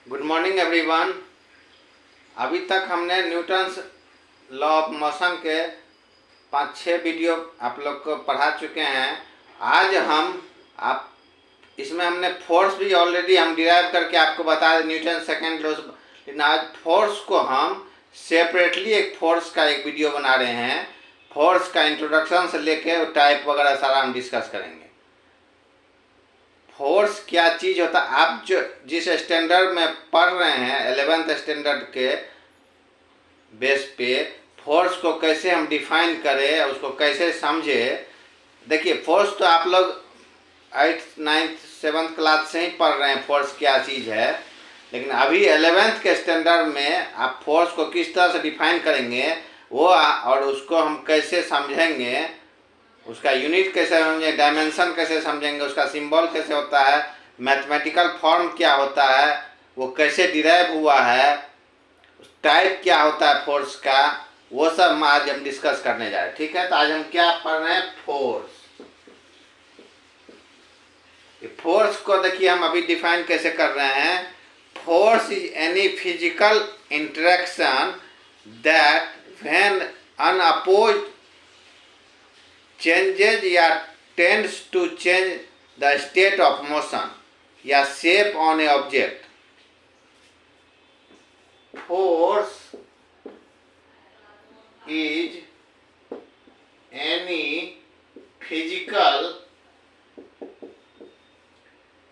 Good morning everyone. अभी तक हमने न्यूटन्स लॉ ऑफ मोशन के 5-6 वीडियो आप लोग को पढ़ा चुके हैं। आज हम आप इसमें हमने फोर्स भी ऑलरेडी हम डिराइव करके आपको बता दें, न्यूटन सेकेंड लॉ। लेकिन आज फोर्स को हम सेपरेटली एक फोर्स का एक वीडियो बना रहे हैं। फोर्स का इंट्रोडक्शन से लेके टाइप वगैरह सारा हम डिस्कस करेंगे। फोर्स क्या चीज़ होता है, आप जो जिस स्टैंडर्ड में पढ़ रहे हैं 11th स्टैंडर्ड के बेस पे फोर्स को कैसे हम डिफाइन करें, उसको कैसे समझे। देखिए, फोर्स तो आप लोग 8th 9th 7th क्लास से ही पढ़ रहे हैं फोर्स क्या चीज़ है। लेकिन अभी 11th के स्टैंडर्ड में आप फोर्स को किस तरह से डिफाइन करेंगे वो और उसको हम कैसे समझेंगे, उसका यूनिट कैसे समझेंगे, डायमेंशन कैसे समझेंगे, उसका सिंबल कैसे होता है, मैथमेटिकल फॉर्म क्या होता है, वो कैसे डिराइव हुआ है, टाइप क्या होता है फोर्स का, वो सब आज हम डिस्कस करने जा रहे हैं। ठीक है, तो आज हम क्या पढ़ रहे हैं, फोर्स। फोर्स को देखिए हम अभी डिफाइन कैसे कर रहे हैं। Force is any physical interaction that when unopposed changes या tends to change the state of motion या shape on a object. Force is any physical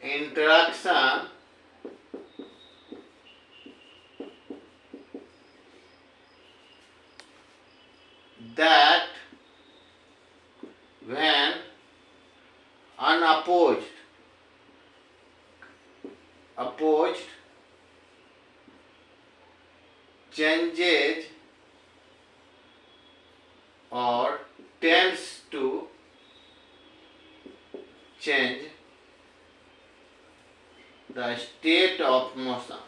interaction that when unopposed changes or tends to change the state of motion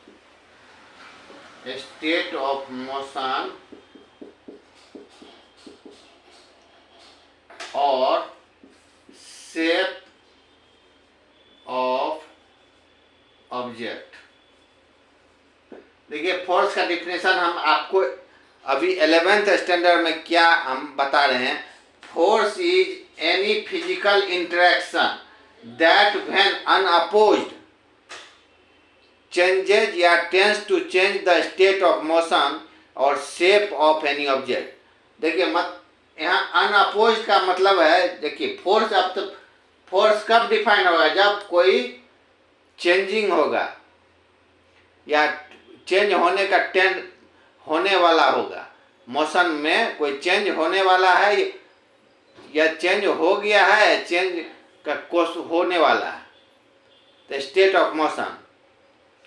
और shape of object. देखिए, force का definition हम आपको अभी 11th standard में क्या हम बता रहे हैं। Force is any physical interaction that when unopposed changes या tends to change the state of motion और शेप ऑफ एनी ऑब्जेक्ट। देखिए, यहाँ अनअपोज्ड का मतलब है, देखिए फोर्स अब तो फोर्स कब डिफाइन होगा, जब कोई चेंजिंग होगा या चेंज होने का टेंड होने वाला होगा। मोशन में कोई चेंज होने वाला है या चेंज हो गया है, चेंज का कोर्स होने वाला है, तो स्टेट ऑफ मोशन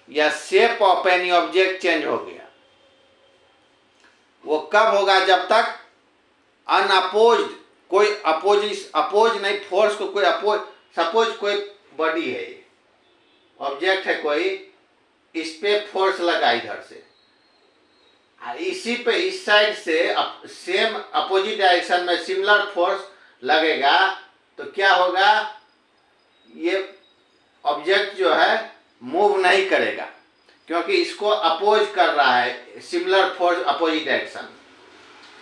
या shape of any object change हो गया। वो कब होगा, जब तक अनअपोज्ड कोई अपोज नहीं, फोर्स को कोई अपोज, सपोज कोई बॉडी है, ऑब्जेक्ट है कोई, इस पे फोर्स लगा इधर से, इसी पे इस साइड से सेम अपोजिट डायरेक्शन में सिमिलर फोर्स लगेगा, तो क्या होगा, ये ऑब्जेक्ट जो है मूव नहीं करेगा, क्योंकि इसको अपोज कर रहा है सिमिलर फोर्स अपोजिट डायरेक्शन।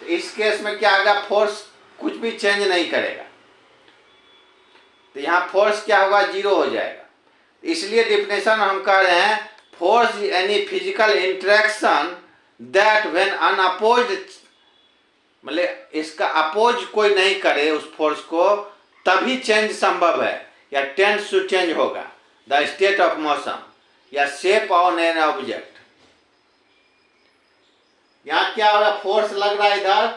इस केस में क्या होगा, फोर्स कुछ भी चेंज नहीं करेगा, तो यहाँ फोर्स क्या होगा, जीरो हो जाएगा। इसलिए डिफिनेशन हम कह रहे हैं, force is any physical interaction that when unopposed, मतलब इसका अपोज कोई नहीं करे उस फोर्स को, तभी चेंज संभव है या टेंड्स टू चेंज होगा द स्टेट ऑफ मोशन या शेप ऑन एन ऑब्जेक्ट। यहाँ क्या होगा, फोर्स लग रहा है इधर,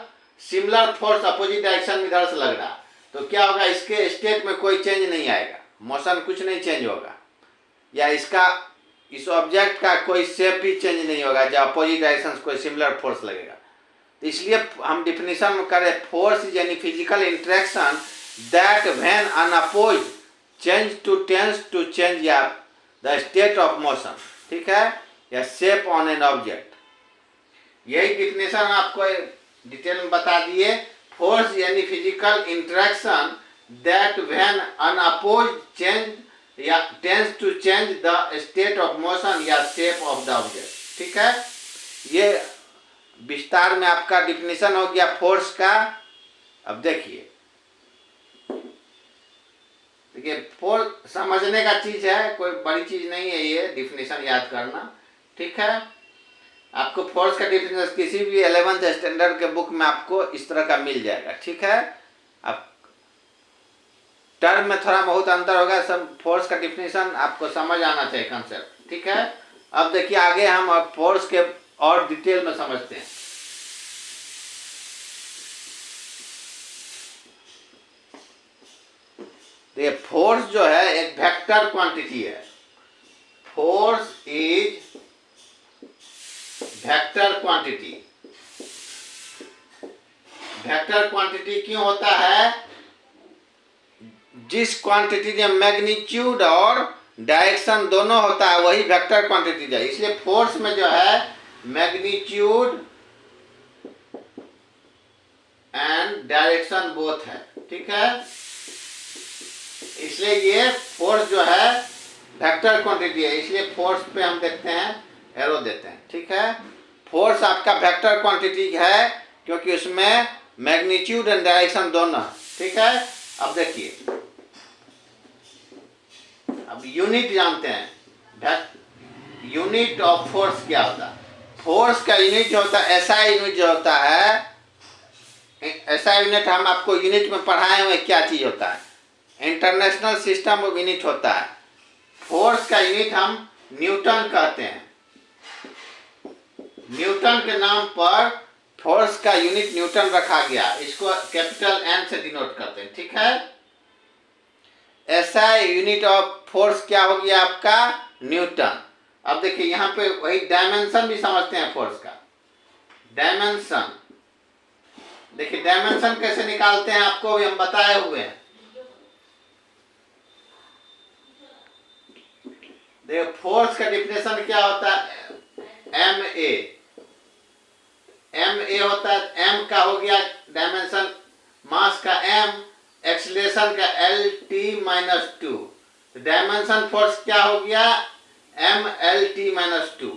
सिमिलर फोर्स अपोजिट डायरेक्शन में इधर से लग रहा, तो क्या होगा, इसके स्टेट में कोई चेंज नहीं आएगा, मोशन कुछ नहीं चेंज होगा, या इसका इस ऑब्जेक्ट का कोई शेप भी चेंज नहीं होगा जब अपोजिट डायरेक्शन कोई सिमिलर फोर्स लगेगा। तो इसलिए हम डिफिनेशन में करें, force is any physical interaction that when unopposed change to tends to change या द स्टेट ऑफ मोशन, ठीक है, या शेप ऑन एन ऑब्जेक्ट। यही डिफिनेशन आपको डिटेल में बता दिए। फोर्स यानी physical interaction that when unopposed change या tends to change the state of motion या शेप ऑफ द ऑब्जेक्ट। ठीक है, ये विस्तार में आपका डिफिनेशन हो गया फोर्स का। अब देखिए फोर्स समझने का चीज है, कोई बड़ी चीज नहीं है ये डिफिनेशन याद करना। ठीक है, आपको फोर्स का डिफिनेशन किसी भी 11th स्टैंडर्ड के बुक में आपको इस तरह का मिल जाएगा। ठीक है, अब टर्म में थोड़ा बहुत अंतर होगा, सब फोर्स का डिफिनेशन आपको समझ आना चाहिए कंसेप्ट। ठीक है, अब देखिए आगे हम अब फोर्स के और डिटेल में समझते हैं। देखिए फोर्स जो है एक वेक्टर क्वांटिटी है। Force is vector quantity. Vector quantity क्यों होता है? जिस क्वांटिटी में मैग्नीट्यूड और डायरेक्शन दोनों होता है वही वेक्टर क्वांटिटी है। इसलिए फोर्स में जो है मैग्नीट्यूड एंड डायरेक्शन बोथ है। ठीक है, इसलिए ये फोर्स जो है वेक्टर क्वांटिटी है। इसलिए फोर्स पे हम देखते हैं एरो देते हैं। ठीक है, फोर्स आपका वेक्टर क्वांटिटी है क्योंकि उसमें मैग्नीट्यूड एंड डायरेक्शन दोनों है। ठीक है, अब देखिए अब यूनिट जानते हैं। यूनिट ऑफ फोर्स क्या होता है? फोर्स का यूनिट जो होता है एसआई यूनिट जो होता है, एसआई यूनिट हम आपको यूनिट में पढ़ाए हुए क्या चीज होता है, इंटरनेशनल सिस्टम ऑफ यूनिट होता है। फोर्स का यूनिट हम न्यूटन कहते हैं। न्यूटन के नाम पर फोर्स का यूनिट न्यूटन रखा गया, इसको कैपिटल एन से डिनोट करते हैं। ठीक है, एसआई यूनिट ऑफ फोर्स क्या हो गया आपका? न्यूटन। अब देखिए यहाँ पे वही डायमेंशन भी समझते हैं फोर्स का। डायमेंशन देखिए डायमेंशन कैसे निकालते हैं आपको भी हम बताए हुए हैं। देखिए फोर्स का डिफिनेशन क्या होता है? एम ए होता है, एम का हो गया डायमेंशन, मास का एम, एक्सीलरेशन का L T minus two. Dimension force क्या हो गया? M L T minus two.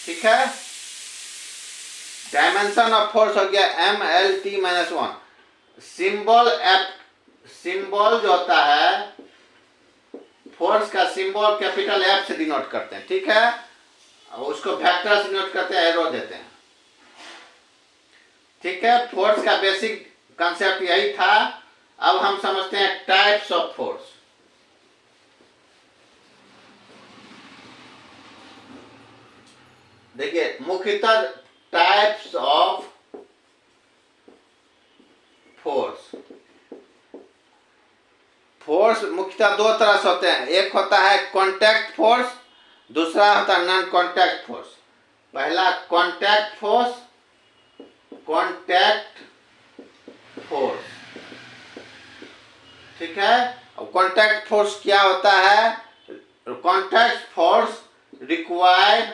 ठीक है, डायमेंशन ऑफ फोर्स हो गया M L T minus one. Symbol जो होता है फोर्स का सिंबल कैपिटल एफ से डिनोट करते हैं। ठीक है, उसको वेक्टर से डिनोट करते हैं, एरो देते हैं। ठीक है, फोर्स का बेसिक कंसेप्ट यही था। अब हम समझते हैं टाइप्स ऑफ फोर्स। देखिए मुख्यतः टाइप्स ऑफ फोर्स। फोर्स मुख्यतः दो तरह से होते हैं, एक होता है कॉन्टैक्ट फोर्स, दूसरा होता है नॉन कॉन्टैक्ट फोर्स। पहला कॉन्टैक्ट फोर्स, ठीक है। अब कॉन्टैक्ट फोर्स क्या होता है? Contact force required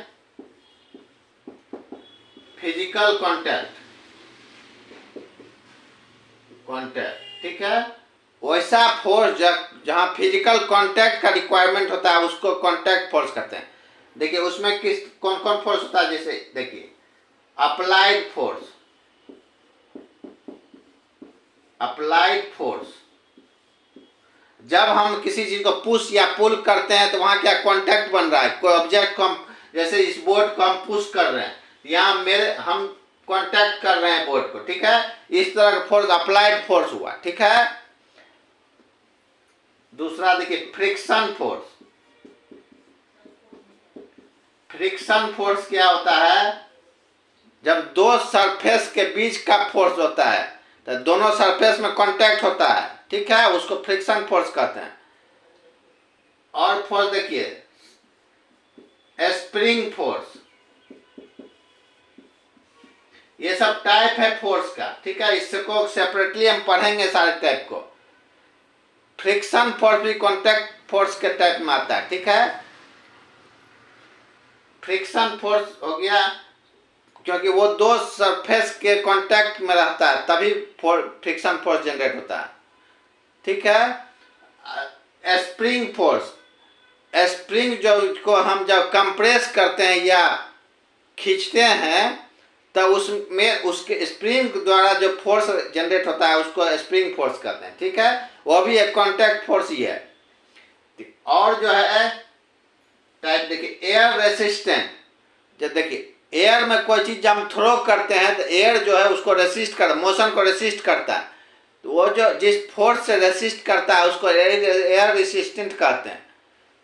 physical contact, ठीक है। वैसा फोर्स जहां फिजिकल कॉन्टैक्ट का रिक्वायरमेंट होता है उसको कॉन्टैक्ट फोर्स कहते हैं। देखिए उसमें कौन कौन फोर्स होता है, जैसे देखिए अप्लाइड फोर्स, जब हम किसी चीज को पुश या पुल करते हैं तो वहां क्या कॉन्टैक्ट बन रहा है, कोई ऑब्जेक्ट को हम जैसे इस बोर्ड को हम पुश कर रहे हैं, यहाँ हम कॉन्टैक्ट कर रहे हैं बोर्ड को, ठीक है। इस तरह का फोर्स अप्लाइड फोर्स हुआ, ठीक है। दूसरा देखिए फ्रिक्शन फोर्स क्या होता है? जब दो सरफेस के बीच का फोर्स होता है तो दोनों सरफेस में कांटेक्ट होता है, ठीक है, उसको फ्रिक्शन फोर्स कहते हैं। और फोर्स देखिए स्प्रिंग फोर्स, ये सब टाइप है फोर्स का, ठीक है। इसको सेपरेटली हम पढ़ेंगे सारे टाइप को। फ्रिक्शन फोर्स भी कांटेक्ट फोर्स के टाइप में आता है, ठीक है। फ्रिक्शन फोर्स हो गया क्योंकि वो दो सरफेस के कांटेक्ट में रहता है तभी फ्रिक्शन फोर्स जनरेट होता है, ठीक है। स्प्रिंग फोर्स, स्प्रिंग जो को हम जब कंप्रेस करते हैं या खींचते हैं तब उसमें उसके स्प्रिंग द्वारा जो फोर्स जनरेट होता है उसको स्प्रिंग फोर्स कहते हैं, ठीक है। वो भी एक कांटेक्ट फोर्स ही है। और जो है टाइप देखिए एयर रेसिस्टेंट, जब देखिए एयर में कोई चीज जब हम थ्रो करते हैं तो एयर जो है उसको रेसिस्ट कर, मोशन को रेसिस्ट करता है, तो वो जो जिस फोर्स से रेसिस्ट करता है उसको एयर रेसिस्टेंट कहते हैं।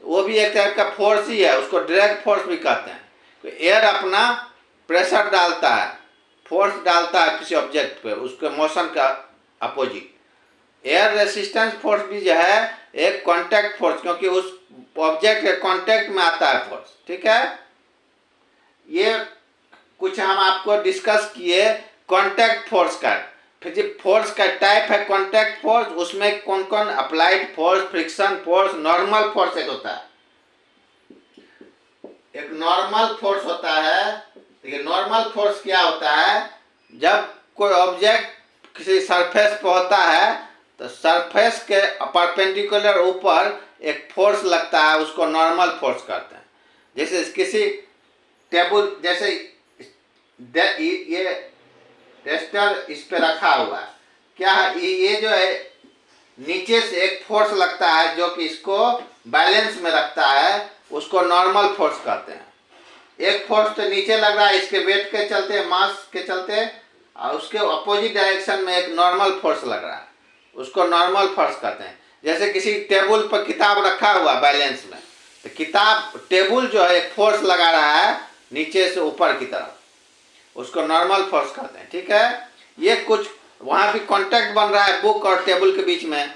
तो वो भी एक टाइप का फोर्स ही है, उसको डायरेक्ट फोर्स भी कहते हैं। तो एयर अपना प्रेशर डालता है, फोर्स डालता है किसी ऑब्जेक्ट पे, उसके मोशन का अपोजिट। एयर रेसिस्टेंस फोर्स भी जो है एक कांटेक्ट फोर्स, क्योंकि उस ऑब्जेक्ट के कांटेक्ट में आता है फोर्स, ठीक है। ये कुछ हम आपको डिस्कस किए कांटेक्ट फोर्स का। फिर जो फोर्स का टाइप है कांटेक्ट फोर्स, उसमें कौन कौन applied force, friction force, normal force एक होता है। एक नॉर्मल फोर्स होता है। देखिए नॉर्मल फोर्स क्या होता है, जब कोई ऑब्जेक्ट किसी सरफेस पर होता है तो सरफेस के परपेंडिकुलर ऊपर एक फोर्स लगता है, उसको नॉर्मल फोर्स कहते हैं। जैसे किसी टेबल, जैसे ये टेस्टर इस पे रखा हुआ है, क्या है ये जो है नीचे से एक फोर्स लगता है जो कि इसको बैलेंस में रखता है, उसको नॉर्मल फोर्स कहते हैं। एक फोर्स तो नीचे लग रहा है इसके वेट के चलते, मास के चलते, और उसके अपोजिट डायरेक्शन में एक नॉर्मल फोर्स लग रहा है, उसको नॉर्मल फोर्स कहते हैं। जैसे किसी टेबल पर किताब रखा हुआ बैलेंस में, तो किताब टेबल जो है एक फोर्स लगा रहा है नीचे से ऊपर की तरफ, उसको नॉर्मल फोर्स कहते हैं, ठीक है। ये कुछ वहाँ भी कांटेक्ट बन रहा है बुक और टेबल के बीच में,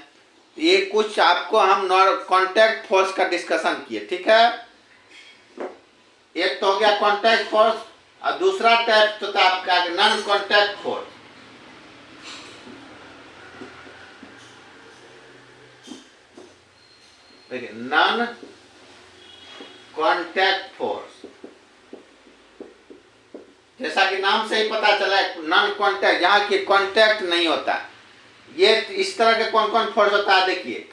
ये कुछ आपको हम कांटेक्ट फोर्स का डिस्कशन किए, ठीक है। एक तो हो गया कांटेक्ट फोर्स, और दूसरा टाइप तो था आपका नॉन कांटेक्ट फोर्स। देखिए नॉन कांटेक्ट फोर्स, जैसा कि नाम से ही पता चला नॉन कांटेक्ट, जहां की कांटेक्ट नहीं होता। ये इस तरह के कौन कौन फोर्स होता है, देखिए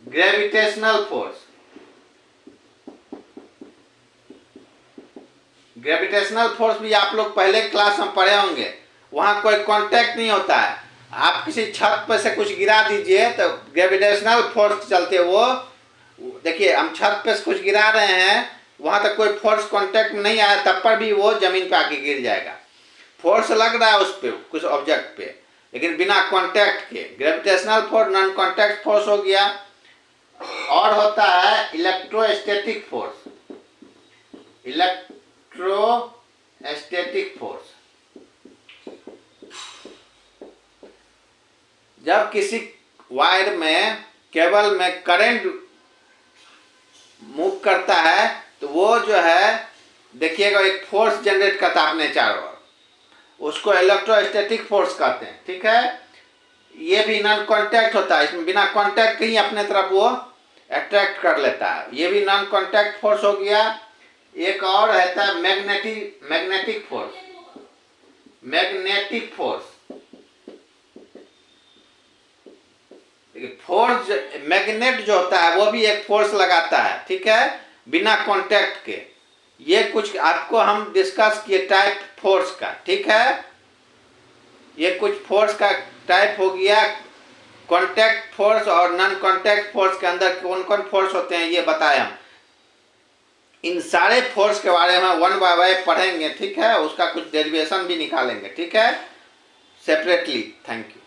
ग्रेविटेशनल फोर्स। ग्रेविटेशनल फोर्स भी आप लोग पहले क्लास में पढ़े होंगे, वहां कोई कांटेक्ट नहीं होता है। आप किसी छत पर से कुछ गिरा दीजिए तो ग्रेविटेशनल फोर्स चलते वो, देखिए हम छत पे से कुछ गिरा रहे हैं, वहां तक कोई फोर्स कांटेक्ट में नहीं आया, तब पर भी वो जमीन पे आके गिर जाएगा। फोर्स लग रहा है उस पे कुछ ऑब्जेक्ट पे, लेकिन बिना कांटेक्ट के। Gravitational force non contact force हो गया। और होता है इलेक्ट्रोस्टैटिक फोर्स। इलेक्ट्रोस्टैटिक फोर्स, जब किसी वायर में, केबल में करंट मूव करता है तो वो जो है देखिएगा एक फोर्स जनरेट करता है अपने चारों ओर, उसको इलेक्ट्रोस्टैटिक फोर्स कहते हैं, ठीक है। ये भी नॉन कांटेक्ट होता है, इसमें बिना कांटेक्ट ही अपने तरफ वो अट्रैक्ट कर लेता है, ये भी नॉन कांटेक्ट फोर्स हो गया। एक और रहता है magnetic force. Magnetic force, force magnet जो होता है वो भी एक फोर्स लगाता है, ठीक है, बिना कांटेक्ट के। ये कुछ आपको हम डिस्कस किए टाइप फोर्स का, ठीक है। ये कुछ फोर्स का टाइप हो गया। कांटेक्ट फोर्स और नॉन कांटेक्ट फोर्स के अंदर कौन कौन फोर्स होते हैं ये बताया हम। इन सारे फोर्स के बारे में वन बाय वन पढ़ेंगे, ठीक है। उसका कुछ डेरिवेशन भी निकालेंगे, ठीक है, सेपरेटली। Thank you.